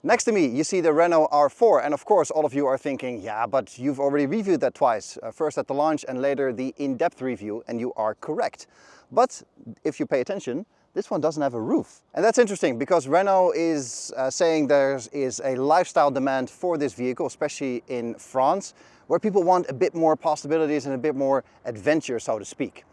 Next to me, you see the Renault R4, and of course all of you are thinking, yeah, but you've already reviewed that twice, first at the launch and later the in-depth review, and you are correct. But if you pay attention, this one doesn't have a roof. And that's interesting because Renault is saying there is a lifestyle demand for this vehicle, especially in France, where people want a bit more possibilities and a bit more adventure, so to speak.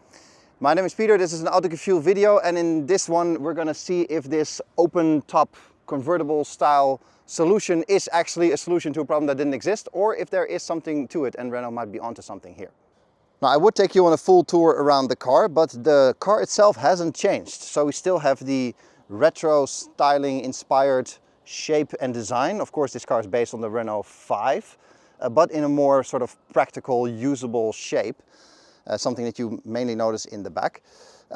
My name is Peter, this is an Autoke Fuel video, and in this one we're gonna see if this open top convertible style solution is actually a solution to a problem that didn't exist, or if there is something to it and Renault might be onto something here. Now I would take you on a full tour around the car, but the car itself hasn't changed. So we still have the retro styling inspired shape and design. Of course this car is based on the Renault 5, but in a more sort of practical, usable shape. Something that you mainly notice in the back.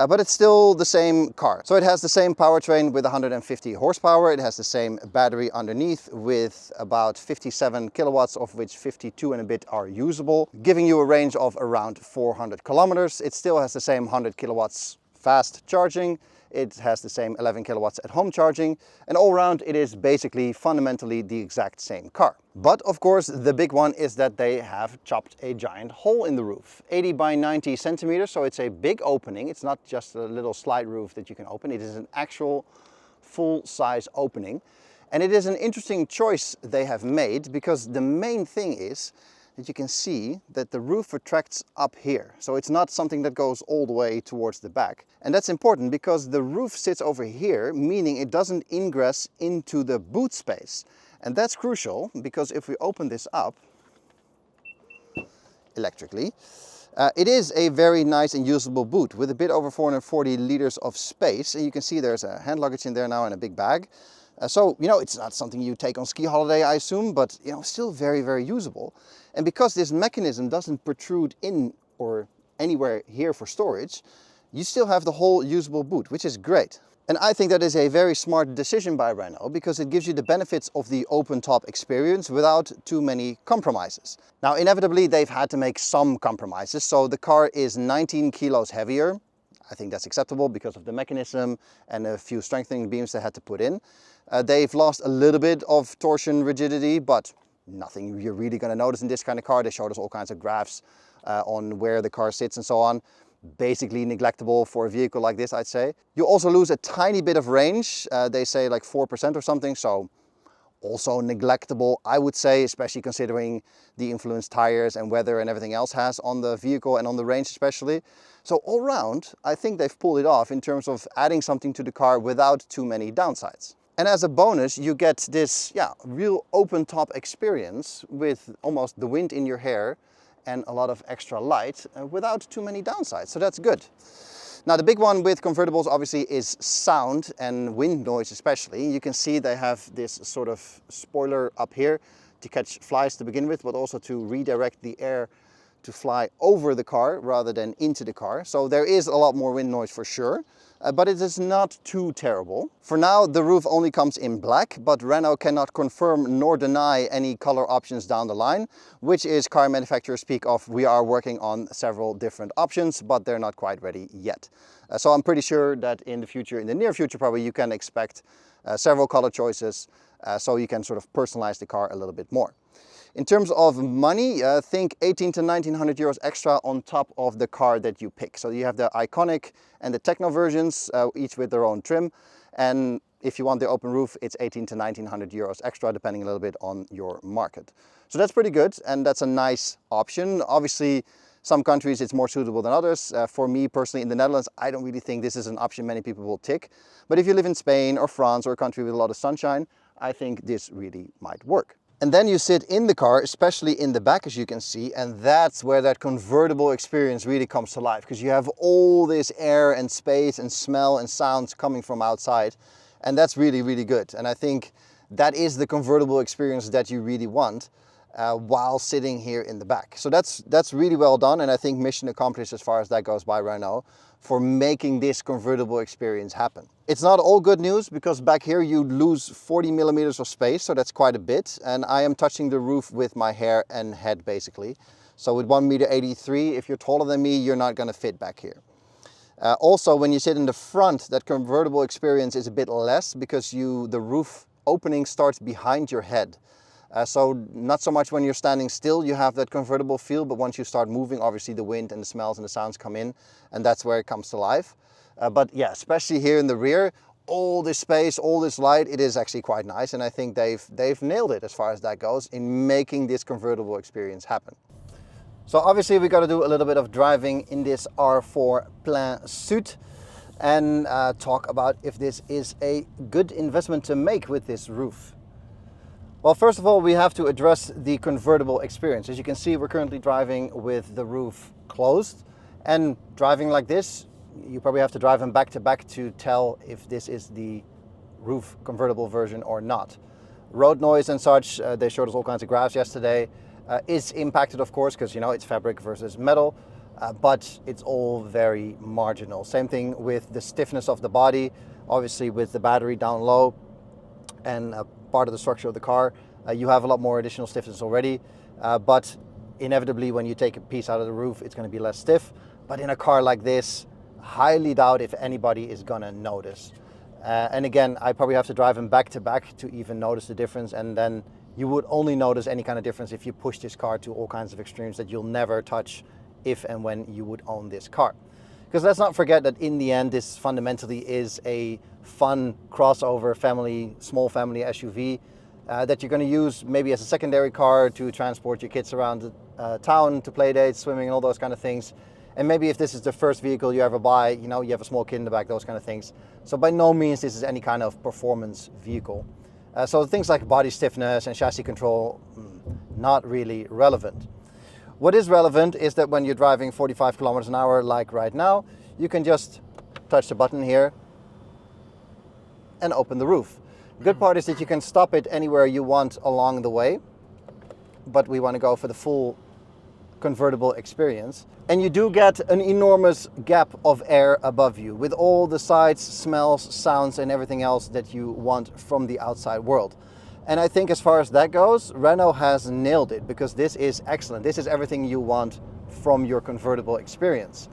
But it's still the same car. So it has the same powertrain with 150 horsepower. It has the same battery underneath with about 57 kilowatts, of which 52 and a bit are usable, giving you a range of around 400 kilometers. It still has the same 100 kilowatts fast charging. It has the same 11 kilowatts at home charging, and all around it is basically fundamentally the exact same car. But of course the big one is that they have chopped a giant hole in the roof, 80 by 90 centimeters, so it's a big opening. It's not just a little slide roof that you can open, it is an actual full-size opening. And it is an interesting choice they have made because the main thing is that you can see that the roof retracts up here. So it's not something that goes all the way towards the back. And that's important because the roof sits over here, meaning it doesn't ingress into the boot space. And that's crucial because if we open this up electrically, it is a very nice and usable boot with a bit over 440 liters of space. And you can see there's a hand luggage in there now and a big bag. So, you know, it's not something you take on ski holiday, I assume, but, you know, still very, very usable. And because this mechanism doesn't protrude in or anywhere here for storage, you still have the whole usable boot, which is great. And I think that is a very smart decision by Renault because it gives you the benefits of the open top experience without too many compromises. Now, inevitably, they've had to make some compromises. So the car is 19 kilos heavier. I think that's acceptable because of the mechanism and a few strengthening beams they had to put in. They've lost a little bit of torsion rigidity, but nothing you're really going to notice in this kind of car. They showed us all kinds of graphs on where the car sits and so on. Basically neglectable for a vehicle like this, I'd say. You also lose a tiny bit of range. They say like 4% or something, so also neglectable, I would say, especially considering the influence tires and weather and everything else has on the vehicle and on the range especially. So all round, I think they've pulled it off in terms of adding something to the car without too many downsides. And as a bonus, you get this, real open top experience with almost the wind in your hair and a lot of extra light without too many downsides. So that's good. Now the big one with convertibles obviously is sound and wind noise especially. You can see they have this sort of spoiler up here to catch flies to begin with, but also to redirect the air to fly over the car rather than into the car. So there is a lot more wind noise for sure, but it is not too terrible. For now, the roof only comes in black, but Renault cannot confirm nor deny any color options down the line, which is car manufacturers speak of. We are working on several different options, but they're not quite ready yet. So I'm pretty sure that in the future, in the near future probably, you can expect several color choices so you can sort of personalize the car a little bit more. In terms of money, think 18 to 1900 euros extra on top of the car that you pick. So you have the Iconic and the Techno versions, each with their own trim. And if you want the open roof, it's 18 to 1900 euros extra, depending a little bit on your market. So that's pretty good, and that's a nice option. Obviously, some countries it's more suitable than others. For me personally, in the Netherlands, I don't really think this is an option many people will tick. But if you live in Spain or France or a country with a lot of sunshine, I think this really might work. And then you sit in the car, especially in the back, as you can see, and that's where that convertible experience really comes to life, because you have all this air and space and smell and sounds coming from outside, and that's really, really good. And I think that is the convertible experience that you really want while sitting here in the back. So that's really well done, and I think mission accomplished as far as that goes by Renault for making this convertible experience happen. It's not all good news because back here you lose 40 millimeters of space, so that's quite a bit. And I am touching the roof with my hair and head basically. So with 1.83 meters, if you're taller than me, you're not gonna fit back here. Also, when you sit in the front, that convertible experience is a bit less because the roof opening starts behind your head. So not so much when you're standing still, you have that convertible feel, but once you start moving, obviously the wind and the smells and the sounds come in, and that's where it comes to life. But yeah, especially here in the rear, all this space, all this light, it is actually quite nice. And I think they've nailed it as far as that goes in making this convertible experience happen. So obviously we got to do a little bit of driving in this R4 Plein Sud and talk about if this is a good investment to make with this roof. Well, first of all, we have to address the convertible experience. As you can see, we're currently driving with the roof closed, and driving like this, you probably have to drive them back to back to tell if this is the roof convertible version or not. Road noise and such, they showed us all kinds of graphs yesterday, is impacted, of course, because, you know, it's fabric versus metal, but it's all very marginal. Same thing with the stiffness of the body, obviously with the battery down low and part of the structure of the car, you have a lot more additional stiffness already, but inevitably when you take a piece out of the roof, it's going to be less stiff. But in a car like this, highly doubt if anybody is going to notice. And again, I probably have to drive them back to back to even notice the difference, and then you would only notice any kind of difference if you push this car to all kinds of extremes that you'll never touch if and when you would own this car. Because let's not forget that in the end, this fundamentally is a fun crossover family, small family SUV that you're going to use maybe as a secondary car to transport your kids around town to play dates, swimming, and all those kind of things. And maybe if this is the first vehicle you ever buy, you know, you have a small kid in the back, those kind of things. So by no means this is any kind of performance vehicle. So things like body stiffness and chassis control, not really relevant. What is relevant is that when you're driving 45 kilometers an hour like right now, you can just touch the button here and open the roof. The good part is that you can stop it anywhere you want along the way, but we want to go for the full convertible experience. And you do get an enormous gap of air above you with all the sights, smells, sounds, and everything else that you want from the outside world. And I think as far as that goes, Renault has nailed it, because this is excellent. This is everything you want from your convertible experience.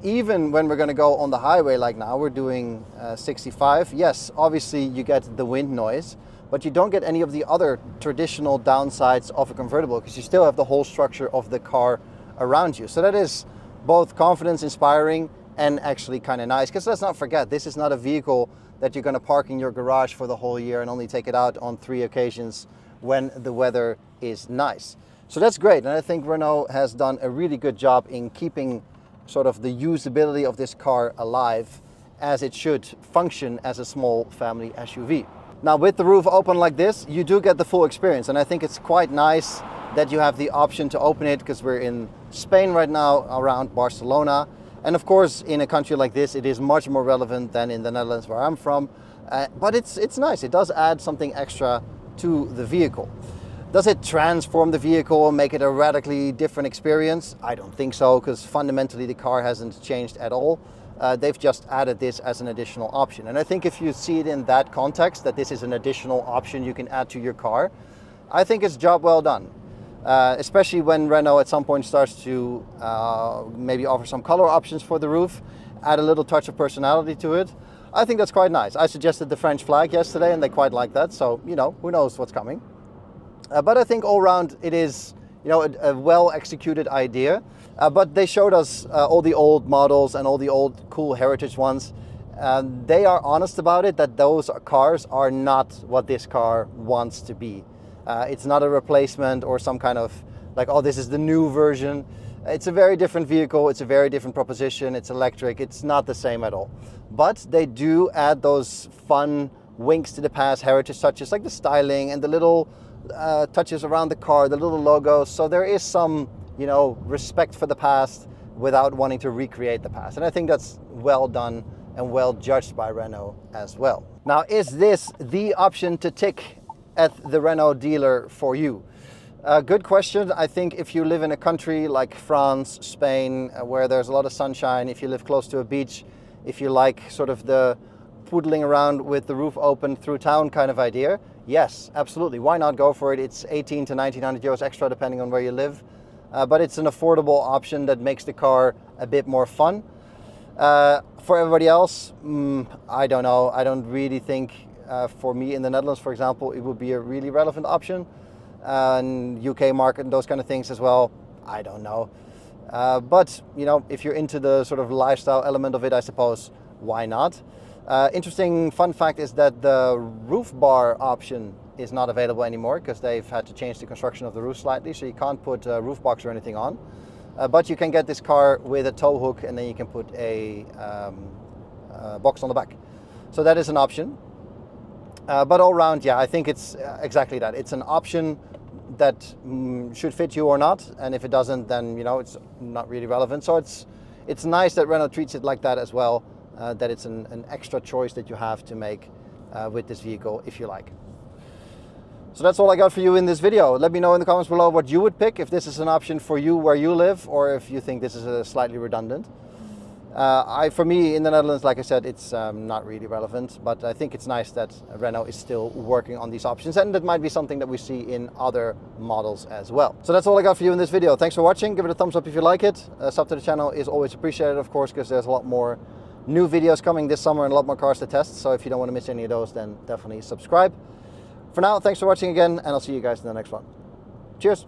Even when we're going to go on the highway like now, we're doing 65. Yes, obviously you get the wind noise, but you don't get any of the other traditional downsides of a convertible, because you still have the whole structure of the car around you. So that is both confidence inspiring and actually kind of nice, because let's not forget, this is not a vehicle that you're going to park in your garage for the whole year and only take it out on 3 occasions when the weather is nice. So that's great, and I think Renault has done a really good job in keeping sort of the usability of this car alive, as it should function as a small family SUV. Now with the roof open like this, you do get the full experience, and I think it's quite nice that you have the option to open it, because we're in Spain right now around Barcelona. And of course, in a country like this, it is much more relevant than in the Netherlands where I'm from. But it's nice. It does add something extra to the vehicle. Does it transform the vehicle and make it a radically different experience? I don't think so, because fundamentally the car hasn't changed at all. They've just added this as an additional option. And I think if you see it in that context, that this is an additional option you can add to your car, I think it's job well done. Especially when Renault at some point starts to maybe offer some color options for the roof, add a little touch of personality to it. I think that's quite nice. I suggested the French flag yesterday and they quite like that, so, you know, who knows what's coming. But I think all around it is, you know, a well executed idea. But they showed us all the old models and all the old cool heritage ones. They are honest about it, that those cars are not what this car wants to be. It's not a replacement or some kind of like, oh, this is the new version. It's a very different vehicle. It's a very different proposition. It's electric. It's not the same at all. But they do add those fun winks to the past heritage touches, like the styling and the little touches around the car, the little logos. So there is some, you know, respect for the past without wanting to recreate the past. And I think that's well done and well judged by Renault as well. Now, is this the option to tick at the Renault dealer for you? Good question. I think if you live in a country like France, Spain, where there's a lot of sunshine, if you live close to a beach, if you like sort of the poodling around with the roof open through town kind of idea, yes, absolutely. Why not go for it? It's 18 to 1900 euros extra depending on where you live. But it's an affordable option that makes the car a bit more fun. For everybody else, I don't know. I don't really think For me in the Netherlands, for example, it would be a really relevant option. And UK market and those kind of things as well, I don't know. But you know, if you're into the sort of lifestyle element of it, I suppose, why not? Interesting fun fact is that the roof bar option is not available anymore because they've had to change the construction of the roof slightly, so you can't put a roof box or anything on. But you can get this car with a tow hook, and then you can put a box on the back. So that is an option. But all around, yeah, I think it's exactly that. It's an option that should fit you or not, and if it doesn't, then you know, it's not really relevant. So it's nice that Renault treats it like that as well, that it's an extra choice that you have to make with this vehicle if you like. So that's all I got for you in this video. Let me know in the comments below what you would pick, if this is an option for you where you live, or if you think this is slightly redundant. For me in the Netherlands, like I said, it's not really relevant, but I think it's nice that Renault is still working on these options, and that might be something that we see in other models as well. So that's all I got for you in this video. Thanks for watching. Give it a thumbs up if you like it. Sub to the channel is always appreciated, of course, because there's a lot more new videos coming this summer and a lot more cars to test. So if you don't want to miss any of those, then definitely subscribe. For now, thanks for watching again, and I'll see you guys in the next one. Cheers.